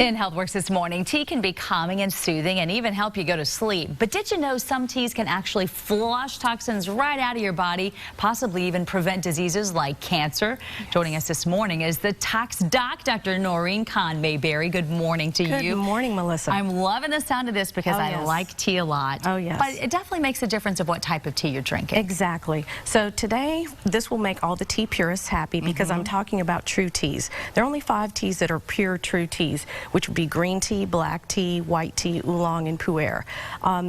In HealthWorks this morning, tea can be calming and soothing and even help you go to sleep. But did you know some teas can actually flush toxins right out of your body, possibly even prevent diseases like cancer? Yes. Joining us this morning is the Tox Doc, Dr. Noreen Khan-Mayberry. Good morning to you. Good morning, Melissa. I'm loving the sound of this because I like tea a lot. Oh, yes. But it definitely makes a difference of what type of tea you're drinking. Exactly. So today, this will make all the tea purists happy because I'm talking about true teas. There are only 5 teas that are pure true teas, which would be green tea, black tea, white tea, oolong, and pu'er.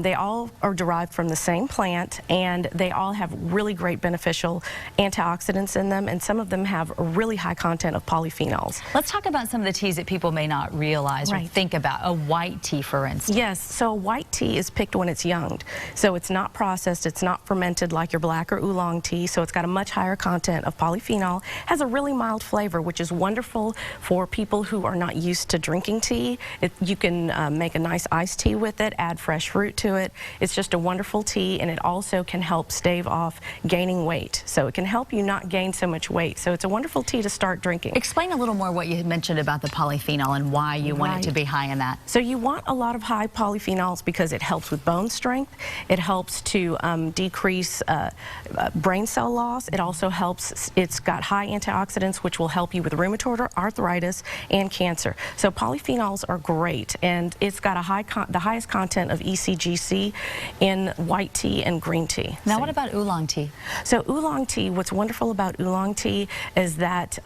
They all are derived from the same plant, and they all have really great beneficial antioxidants in them, and some of them have a really high content of polyphenols. Let's talk about some of the teas that people may not realize or think about. A white tea, for instance. Yes, so white tea is picked when it's younged. So it's not processed, it's not fermented like your black or oolong tea, so it's got a much higher content of polyphenol, has a really mild flavor, which is wonderful for people who are not used to drinking tea. You can make a nice iced tea with it, add fresh fruit to it. It's just a wonderful tea, and it also can help stave off gaining weight. So it can help you not gain so much weight. So it's a wonderful tea to start drinking. Explain a little more what you had mentioned about the polyphenol and why you want it to be high in that. So you want a lot of high polyphenols because it helps with bone strength. It helps to decrease brain cell loss. It also helps, it's got high antioxidants, which will help you with rheumatoid arthritis and cancer. So polyphenols are great, and it's got the highest content of ECGC in white tea and green tea. Now, what about oolong tea? So oolong tea, what's wonderful about oolong tea is that,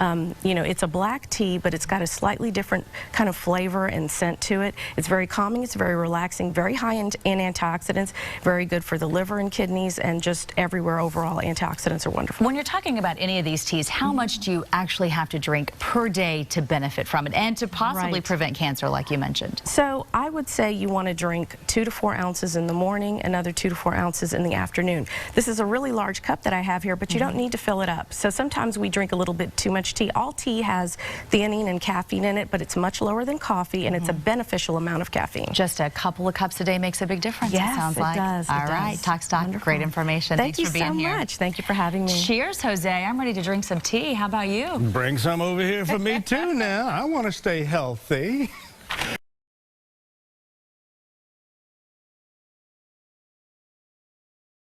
you know, it's a black tea, but it's got a slightly different kind of flavor and scent to it. It's very calming, it's very relaxing, very high in antioxidants, very good for the liver and kidneys, and just everywhere overall, antioxidants are wonderful. When you're talking about any of these teas, how much do you actually have to drink per day to benefit from it and to possibly prevent cancer, like you mentioned? So I would say you want to drink 2 to 4 ounces in the morning, another 2 to 4 ounces in the afternoon. This is a really large cup that I have here, but you don't need to fill it up. So sometimes we drink a little bit too much tea. All tea has theanine and caffeine in it, but it's much lower than coffee, and it's a beneficial amount of caffeine. Just a couple of cups a day makes a big difference, yes, it sounds like. Does. All right, Tox Doc, great information. Thanks for being here. Thank you so much. Thank you for having me. Cheers, Jose. I'm ready to drink some tea. How about you? Bring some over here for me too now. I want to stay healthy.